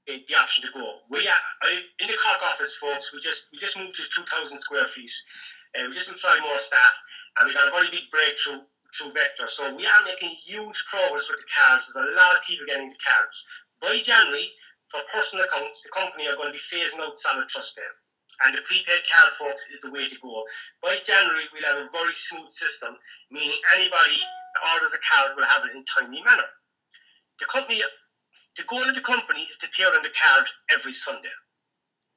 the option to go. In the Cork office, folks, we just moved to 2,000 square feet. We just employed more staff, and we got a very big breakthrough through Vector. So we are making huge progress with the cards. There's a lot of people getting the cards. By January, for personal accounts, the company are going to be phasing out solid trust pay. And the prepaid card, folks, is the way to go. By January, we'll have a very smooth system, meaning anybody that orders a card will have it in a timely manner. The goal of the company is to pay out on the card every Sunday.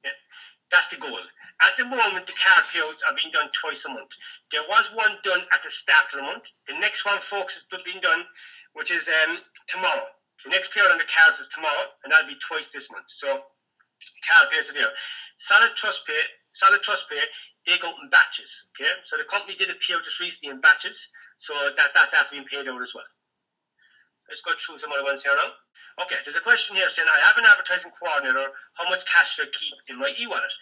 Yeah? That's the goal. At the moment, the card payouts are being done twice a month. There was one done at the start of the month. The next one, folks, is being done, which is tomorrow. The next payout on the cards is tomorrow, and that'll be twice this month. So, card payouts are there. Solid trust pay, they go in batches. Okay, so the company did a payout just recently in batches, so that's after being paid out as well. Let's go through some other ones here now. Okay, there's a question here saying, I have an advertising coordinator, how much cash should I keep in my e-wallet?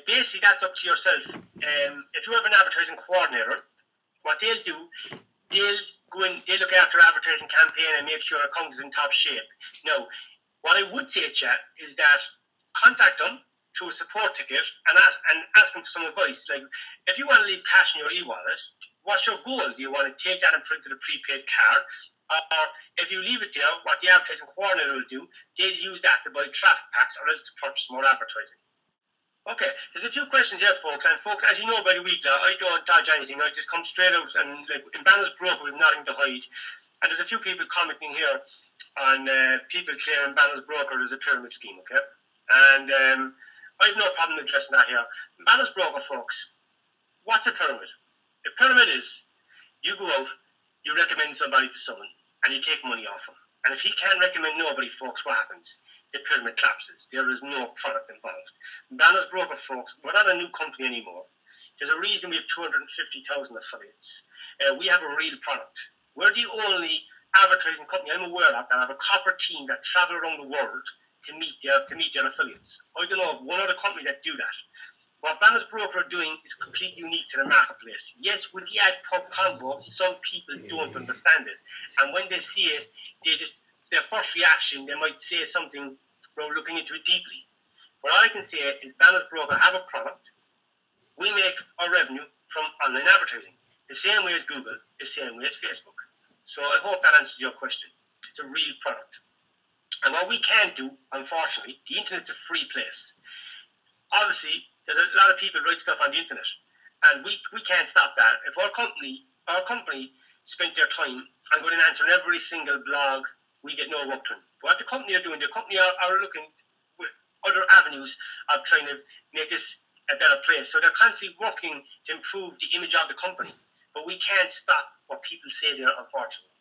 Basically, that's up to yourself. If you have an advertising coordinator, what they'll do, they'll go in, they'll look after your advertising campaign and make sure your account is in top shape. Now, what I would say, chat, is that contact them through a support ticket and ask them for some advice. Like, if you want to leave cash in your e-wallet, what's your goal? Do you want to take that and print to the prepaid card? Or if you leave it there, what the advertising coordinator will do, they'll use that to buy traffic packs or else to purchase more advertising. Okay, there's a few questions here, folks. And folks, as you know by the week, I don't dodge anything. I just come straight out and, like, in Banner's broker with nothing to hide. And there's a few people commenting here on people claiming Banner's broker is a pyramid scheme, okay? And I have no problem addressing that here. Banner's broker, folks, what's a pyramid? A pyramid is, you go out, you recommend somebody to someone, and you take money off them. And if he can't recommend nobody, folks, what happens? The pyramid collapses. There is no product involved. Banner's broker, folks, we're not a new company anymore. There's a reason we have 250,000 affiliates. We have a real product. We're the only advertising company I'm aware of that have a corporate team that travel around the world to meet their affiliates. I don't know of one other company that do that. What Banner's broker are doing is completely unique to the marketplace. Yes, with the ad pub combo, some people don't understand it. And when they see it, their first reaction, they might say something without looking into it deeply. What I can say is Banner's broker have a product. We make our revenue from online advertising. The same way as Google, the same way as Facebook. So I hope that answers your question. It's a real product. And what we can't do, unfortunately, the internet's a free place. Obviously, there's a lot of people write stuff on the internet, and we can't stop that. If our company spent their time on going and answering every single blog, we get no work done. But what the company are doing, the company are looking with other avenues of trying to make this a better place. So they're constantly working to improve the image of the company. But we can't stop what people say there, unfortunately.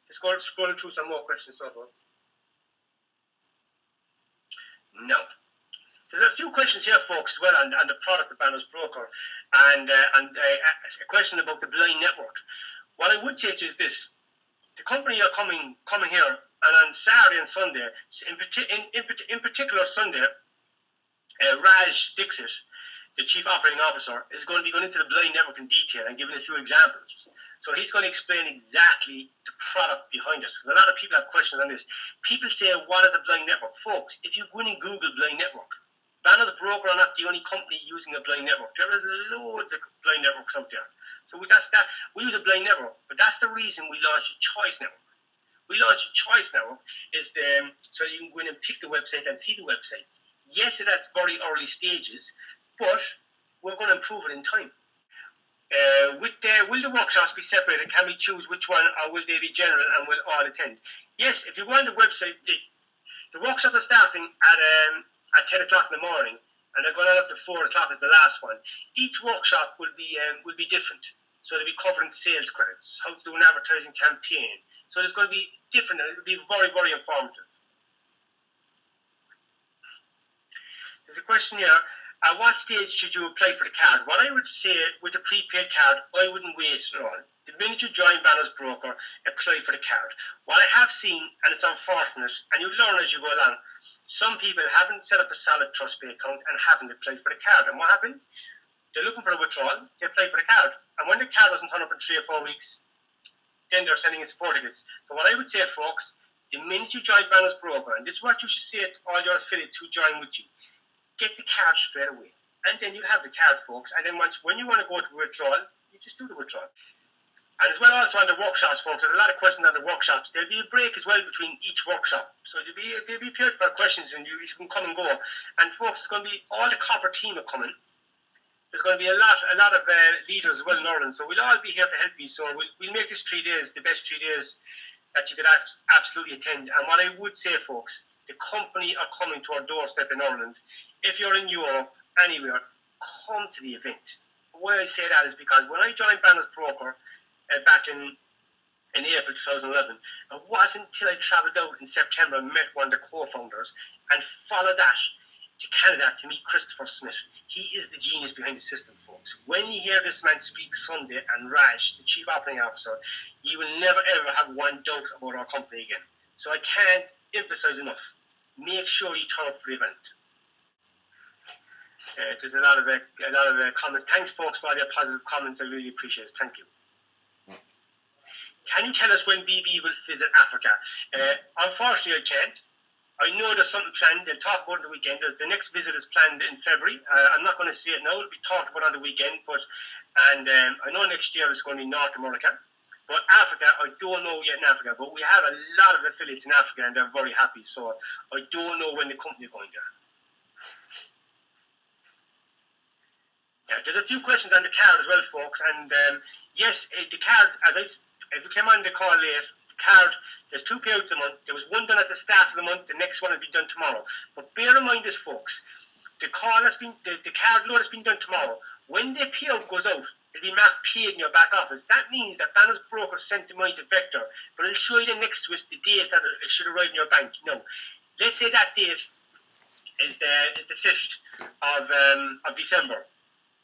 Let's go scrolling through some more questions. No. There's a few questions here, folks, as well, on the product of Banner's broker, and a question about the blind network. What I would say to you is this: the company are coming here, and on Saturday and Sunday, in particular Sunday, Raj Dixit, the Chief Operating Officer, is going to be going into the blind network in detail and giving a few examples. So he's going to explain exactly the product behind it, because a lot of people have questions on this. People say, what is a blind network? Folks, if you go in and Google blind network, Banner's broker are not the only company using a blind network. There is loads of blind networks out there. So that's that. We use a blind network, but that's the reason we launched a choice network. We launched a choice network so you can go in and pick the website and see the website. Yes, it has very early stages, but we're going to improve it in time. Will the workshops be separated? Can we choose which one, or will they be general and will all attend? Yes, if you go on the website, the workshop is starting at 10 o'clock in the morning, and they're going on up to 4 o'clock as the last one. Each workshop will be different. So they'll be covering sales credits, how to do an advertising campaign. So it's going to be different, and it'll be very, very informative. There's a question here. At what stage should you apply for the card? What I would say with the prepaid card, I wouldn't wait at all. The minute you join Banner's broker, apply for the card. What I have seen, and it's unfortunate, and you learn as you go along, some people haven't set up a solid TrustPay account and haven't applied for the card. And what happened? They're looking for a withdrawal, they apply for the card. And when the card doesn't turn up in 3 or 4 weeks, then they're sending in support tickets. So what I would say, folks, the minute you join Banner's Broker, and this is what you should say to all your affiliates who join with you, get the card straight away. And then you have the card, folks. And then when you want to go to withdrawal, you just do the withdrawal. And as well also on the workshops, folks, there's a lot of questions on the workshops. There'll be a break as well between each workshop. So there'll be a period for questions and you can come and go. And folks, it's going to be all the copper team are coming. There's going to be a lot of leaders as well in Ireland. So we'll all be here to help you. So we'll make this 3 days the best 3 days that you could absolutely attend. And what I would say, folks, the company are coming to our doorstep in Ireland. If you're in Europe, anywhere, come to the event. Why I say that is because when I joined Banner's Broker back in April 2011, it wasn't until I travelled out in September and met one of the co-founders and followed that to Canada to meet Christopher Smith. He is the genius behind the system, folks. When you hear this man speak Sunday and Raj, the Chief Operating Officer, you will never ever have one doubt about our company again. So I can't emphasise enough. Make sure you turn up for the event. There's a lot of comments. Thanks, folks, for all your positive comments. I really appreciate it. Thank you. Can you tell us when BB will visit Africa? Unfortunately, I can't. I know there's something planned. They'll talk about it on the weekend. The next visit is planned in February. I'm not going to say it now. It'll be talked about on the weekend. I know next year it's going to be North America. But Africa, I don't know yet in Africa. But we have a lot of affiliates in Africa and they're very happy. So I don't know when the company is going there. Yeah, there's a few questions on the card as well, folks. And yes, the card, if you came on the call late, the card, there's 2 payouts a month. There was one done at the start of the month. The next one will be done tomorrow. But bear in mind this, folks. The card load has been done tomorrow. When the payout goes out, it'll be marked paid in your back office. That means that Banner's Broker sent the money to Vector, but it'll show you the next to it the date that it should arrive in your bank. No, let's say that date is the 5th of December.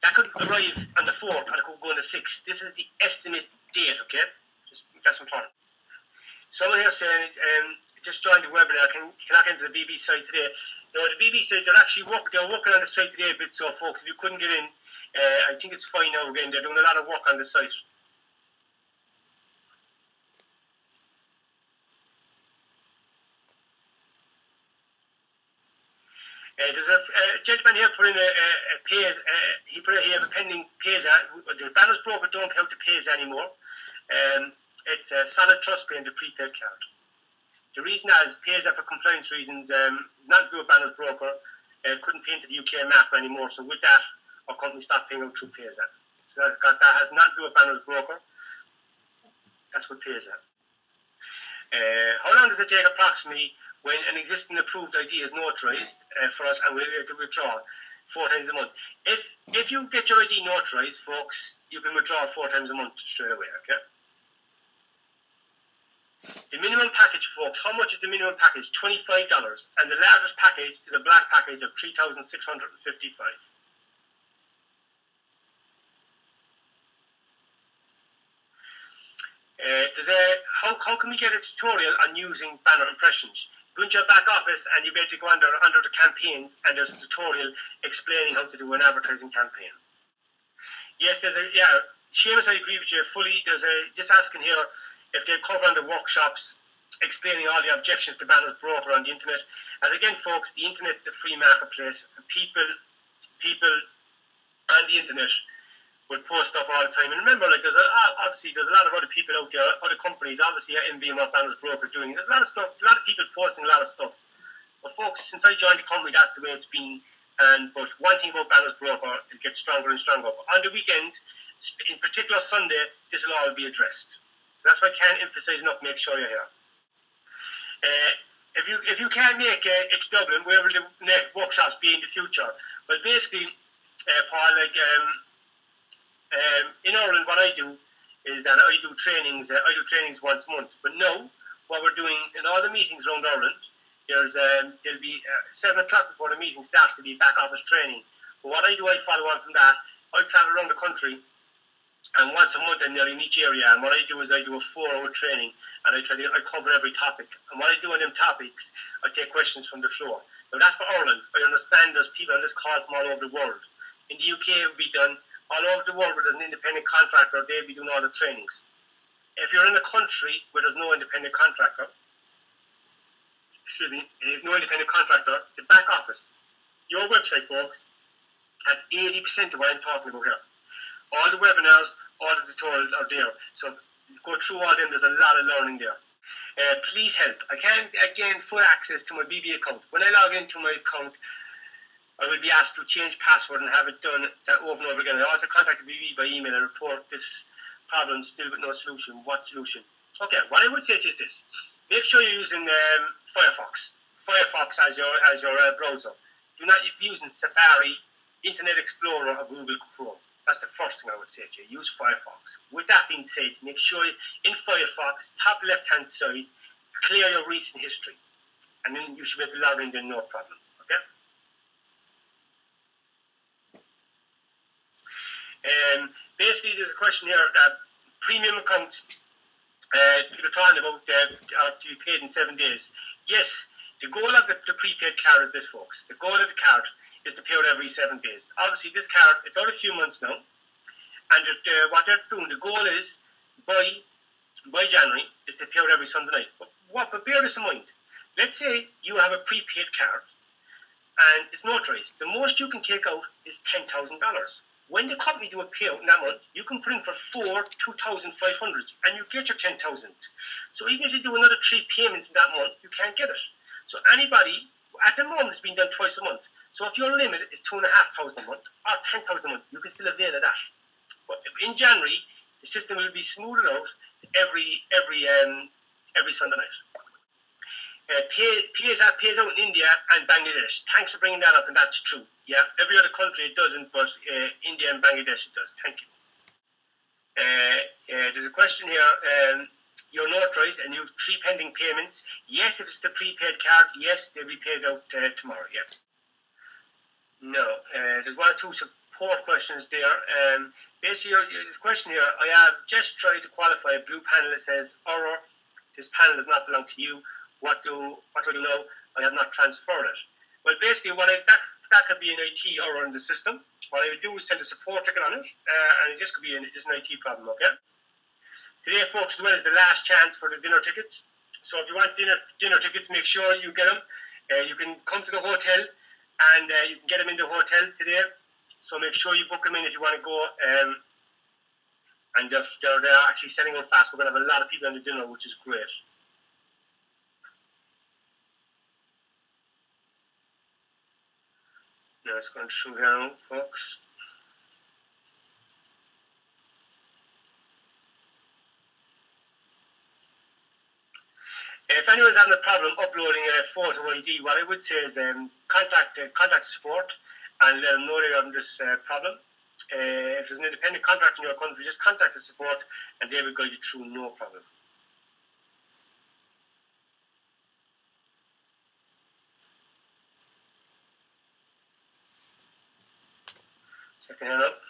That could arrive on the 4th, and it could go on the 6th. This is the estimate date, okay? That's important. Someone here saying, just joined the webinar, can I get into the BB site today? No, the BB site, they're working on the site today a bit, so folks, if you couldn't get in, I think it's fine now again. They're doing a lot of work on the site. There's a gentleman here put in he put here a pending PAYS. The Banner's Broker don't pay out the PAYS anymore. It's a solid trust pay and the prepaid card. The reason is PAYS for compliance reasons, not to do with Banner's Broker, couldn't pay into the UK map anymore. So with that, our company stopped paying out through PAYS. So that has not to do with Banner's Broker. That's what PAYS. How long does it take approximately when an existing approved ID is notarized for us and we're able to withdraw 4 times a month? If you get your ID notarized, folks, you can withdraw 4 times a month straight away, okay? The minimum package, folks, how much is the minimum package? $25. And the largest package is a black package of $3,655. How can we get a tutorial on using banner impressions? Go into your back office and you be able to go under the campaigns and there's a tutorial explaining how to do an advertising campaign. Yes, Seamus, I agree with you fully. Just asking here if they're covering the workshops, explaining all the objections to Banner's Broker on the internet. And again, folks, the internet's a free marketplace. People on the internet would post stuff all the time. And remember, like, there's a lot of other people out there, other companies, obviously, envying what Banner's Broker doing. There's a lot of stuff, a lot of people posting a lot of stuff. But folks, since I joined the company, that's the way it's been. But one thing about Banner's Broker is get stronger and stronger. But on the weekend, in particular Sunday, this will all be addressed. So that's why I can't emphasize enough. Make sure you're here. If you can't make it to Dublin, where will the workshops be in the future? Well, basically, Paul, like. In Ireland, what I do is that I do trainings once a month. But now, what we're doing in all the meetings around Ireland, there'll be 7 o'clock before the meeting starts to be back office training. But what I do, I follow on from that. I travel around the country, and once a month I'm nearly in each area. And what I do is I do a 4-hour training, and I cover every topic. And what I do on them topics, I take questions from the floor. Now that's for Ireland. I understand there's people on this call from all over the world. In the UK, it will be done all over the world where there's an independent contractor. They'll be doing all the trainings. If you're in a country where there's no independent contractor, excuse me, and you have no independent contractor, the back office, your website, folks, has 80% of what I'm talking about here. All the webinars, all the tutorials are there. So go through all them. There's a lot of learning there. Please help. I can't gain full access to my BB account. When I log into my account, I will be asked to change password and have it done that over and over again. I also contacted BB by email and report this problem still with no solution. What solution? Okay, what I would say to you is this. Make sure you're using Firefox. Firefox as your browser. Do not be using Safari, Internet Explorer, or Google Chrome. That's the first thing I would say to you. Use Firefox. With that being said, make sure in Firefox, top left-hand side, clear your recent history. And then you should be able to log in there, no problem. Okay? Basically, there's a question here that premium accounts, people are talking about are to be paid in 7 days. Yes, the goal of the prepaid card is this, folks. The goal of the card is to pay out every 7 days. Obviously, this card, it's out a few months now. And what they're doing, the goal is, by January, is to pay out every Sunday night. But bear this in mind. Let's say you have a prepaid card, and it's notarized. The most you can take out is $10,000. When the company do a payout in that month, you can put in for 2,500, and you get your 10,000. So even if you do another 3 payments in that month, you can't get it. So anybody, at the moment, it's being done twice a month. So if your limit is 2,500 a month or 10,000 a month, you can still avail of that. But in January, the system will be smoothed out every Sunday night. Pays out in India and Bangladesh. Thanks for bringing that up, and that's true. Yeah, every other country it doesn't, but India and Bangladesh it does. Thank you. There's a question here. You're notarized and you have 3 pending payments. Yes, if it's the prepaid card, yes, they'll be paid out tomorrow. Yeah. No, there's 1 or 2 support questions there. Basically, there's a question here. I have just tried to qualify a blue panel that says, "Error, this panel does not belong to you. What do I do now? I have not transferred it." Well, basically, that could be an IT error in the system. What I would do is send a support ticket on it, and it just could be just an IT problem. Okay. Today, folks, as well, is the last chance for the dinner tickets. So if you want dinner tickets, make sure you get them. You can come to the hotel, and you can get them in the hotel today. So make sure you book them in if you want to go. And they're actually selling out fast. We're going to have a lot of people on the dinner, which is great. Now it's going through here now, folks. If anyone's having a problem uploading a photo ID, what I would say is contact support and let them know they're having this problem. If there's an independent contractor in your country, just contact the support and they will guide you through, no problem. Second hand up.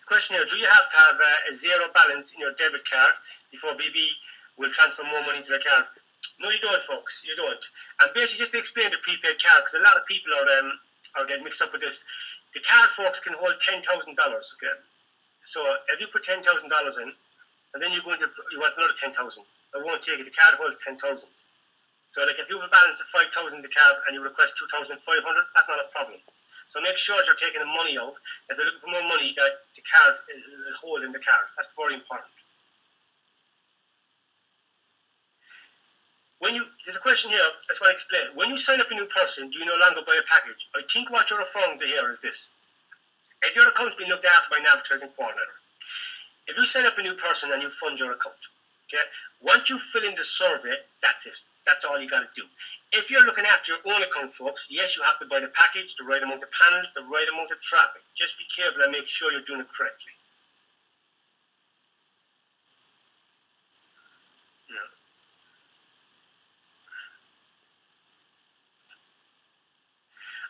The question here, do you have to have a zero balance in your debit card before BB will transfer more money to the card? No, you don't, folks. You don't. And basically, just to explain the prepaid card, because a lot of people are getting mixed up with this. The card, folks, can hold $10,000. Okay, so if you put $10,000 in, and then you want another 10,000, I won't take it. The card holds 10,000. So, like, if you have a balance of 5,000 in the card and you request 2,500, that's not a problem. So make sure you're taking the money out. If they're looking for more money, that the card will hold in the card. That's very important. There's a question here, I just want to explain. When you sign up a new person, do you no longer buy a package? I think what you're referring to here is this. If your account's being looked after by an advertising coordinator, if you sign up a new person and you fund your account, okay, once you fill in the survey, that's it. That's all you got to do. If you're looking after your own account, folks, yes, you have to buy the package, the right amount of panels, the right amount of traffic. Just be careful and make sure you're doing it correctly.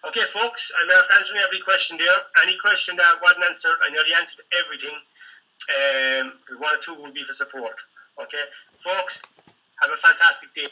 Okay, folks, I'm answering every question there. Any question that wasn't answered, I nearly answered everything. 1 or 2 will be for support. Okay, folks, have a fantastic day.